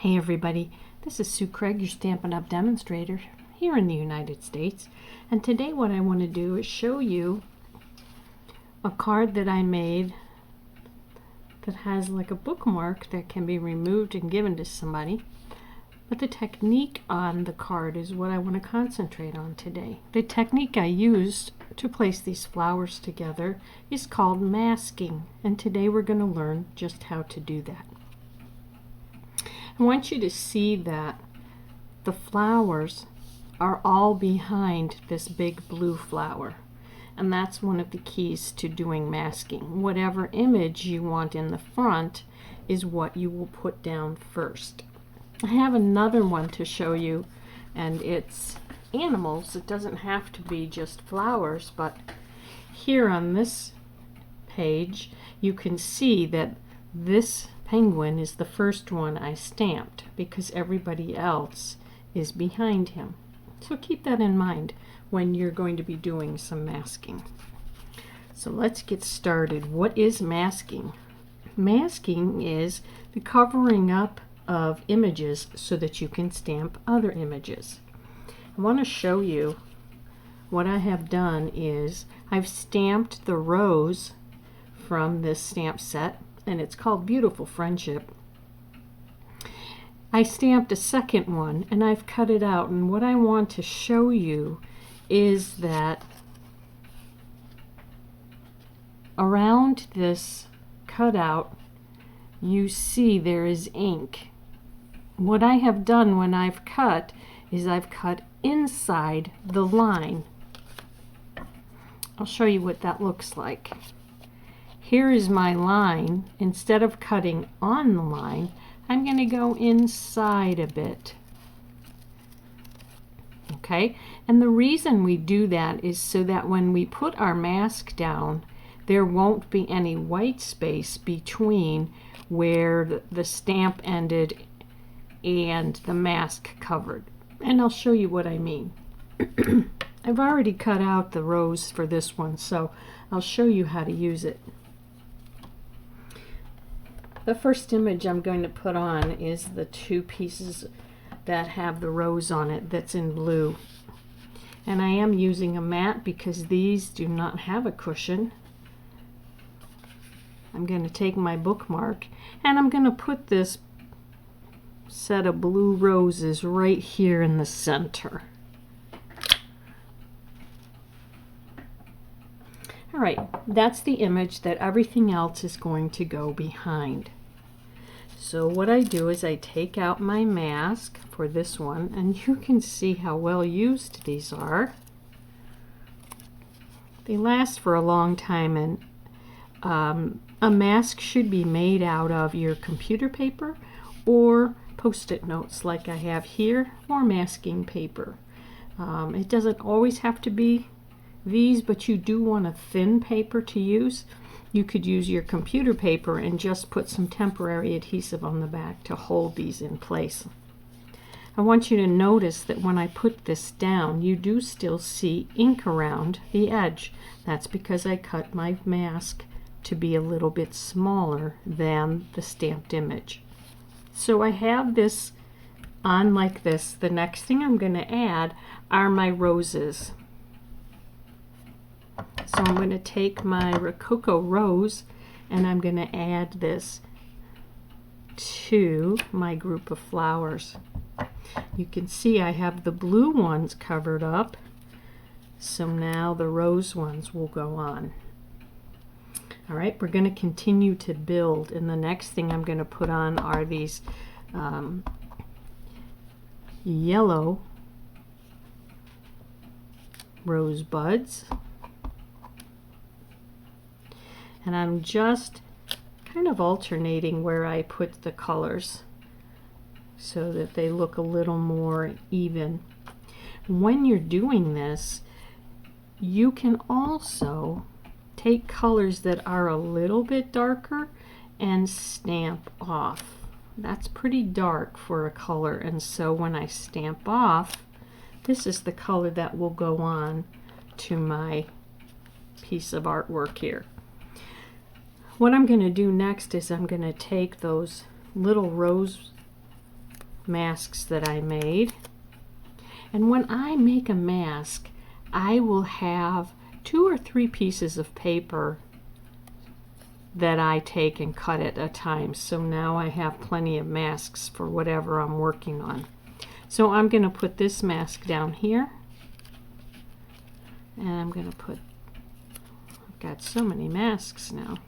Hey everybody, this is Sue Craig, your Stampin' Up! Demonstrator here in the United States. And today what I want to do is show you a card that I made that has like a bookmark that can be removed and given to somebody. But the technique on the card is what I want to concentrate on today. The technique I used to place these flowers together is called masking, and today we're going to learn just how to do that. I want you to see that the flowers are all behind this big blue flower, and that's one of the keys to doing masking. Whatever image you want in the front is what you will put down first. I have another one to show you, and it's animals. It doesn't have to be just flowers, but here on this page you can see that this penguin is the first one I stamped because everybody else is behind him. So keep that in mind when you're going to be doing some masking. So let's get started. What is masking? Masking is the covering up of images so that you can stamp other images. I want to show you what I have done is I've stamped the rose from this stamp set, and it's called Beautiful Friendship. I stamped a second one and I've cut it out, and what I want to show you is that around this cutout you see there is ink. What I have done when I've cut is I've cut inside the line. I'll show you what that looks like. Here is my line. Instead of cutting on the line, I'm going to go inside a bit. Okay, and the reason we do that is so that when we put our mask down, there won't be any white space between where the stamp ended and the mask covered. And I'll show you what I mean. I've already cut out the rose for this one, so I'll show you how to use it. The first image I'm going to put on is the two pieces that have the rose on it that's in blue. And I am using a mat because these do not have a cushion. I'm going to take my bookmark and I'm going to put this set of blue roses right here in the center. Alright, that's the image that everything else is going to go behind. So what I do is I take out my mask for this one, and you can see how well used these are. They last for a long time, and a mask should be made out of your computer paper or post-it notes like I have here, or masking paper. It doesn't always have to be these, but you do want a thin paper to use. You could use your computer paper and just put some temporary adhesive on the back to hold these in place. I want you to notice that when I put this down, you do still see ink around the edge. That's because I cut my mask to be a little bit smaller than the stamped image. So I have this on like this. The next thing I'm going to add are my roses. So I'm going to take my Rococo rose and I'm going to add this to my group of flowers. You can see I have the blue ones covered up, so now the rose ones will go on. Alright, we're going to continue to build, and the next thing I'm going to put on are these yellow rose buds. And I'm just kind of alternating where I put the colors so that they look a little more even. When you're doing this, you can also take colors that are a little bit darker and stamp off. That's pretty dark for a color, and so when I stamp off, this is the color that will go on to my piece of artwork here. What I'm going to do next is I'm going to take those little rose masks that I made. And when I make a mask, I will have 2 or 3 pieces of paper that I take and cut at a time. So now I have plenty of masks for whatever I'm working on. So I'm going to put this mask down here. And I'm going to put, I've got so many masks now.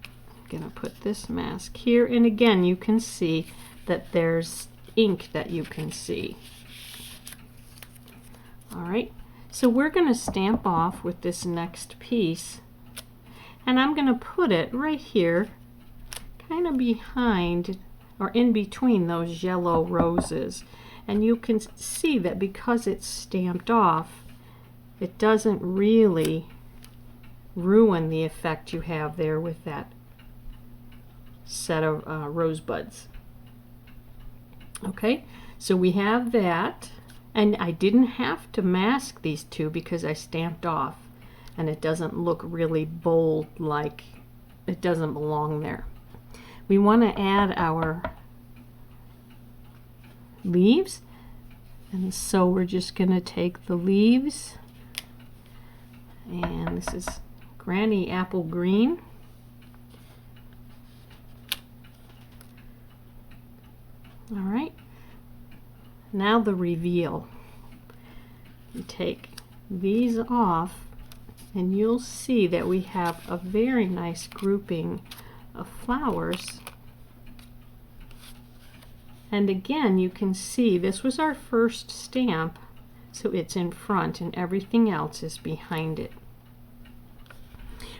I'm going to put this mask here. And again, you can see that there's ink that you can see. All right, so we're going to stamp off with this next piece, and I'm going to put it right here, kind of behind or in between those yellow roses. And you can see that because it's stamped off, it doesn't really ruin the effect you have there with that set of rosebuds. Okay, so we have that, and I didn't have to mask these two because I stamped off, and it doesn't look really bold, like it doesn't belong there. We want to add our leaves, and so we're just going to take the leaves, and this is Granny Apple Green. All right, now the reveal. You take these off, and you'll see that we have a very nice grouping of flowers. And again, you can see this was our first stamp, so it's in front and everything else is behind it.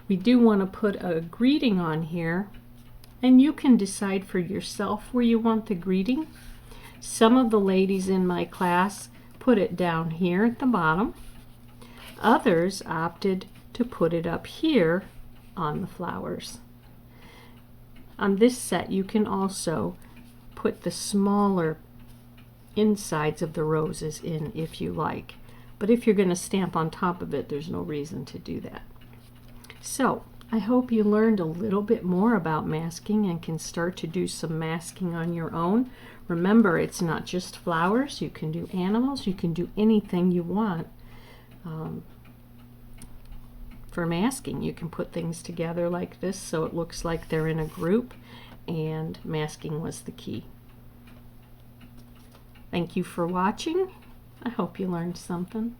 We do want to put a greeting on here, and you can decide for yourself where you want the greeting. Some of the ladies in my class put it down here at the bottom. Others opted to put it up here on the flowers. On this set, you can also put the smaller insides of the roses in if you like. But if you're going to stamp on top of it, there's no reason to do that. So, I hope you learned a little bit more about masking and can start to do some masking on your own. Remember, it's not just flowers. You can do animals. You can do anything you want. For masking, you can put things together like this so it looks like they're in a group, and masking was the key. Thank you for watching. I hope you learned something.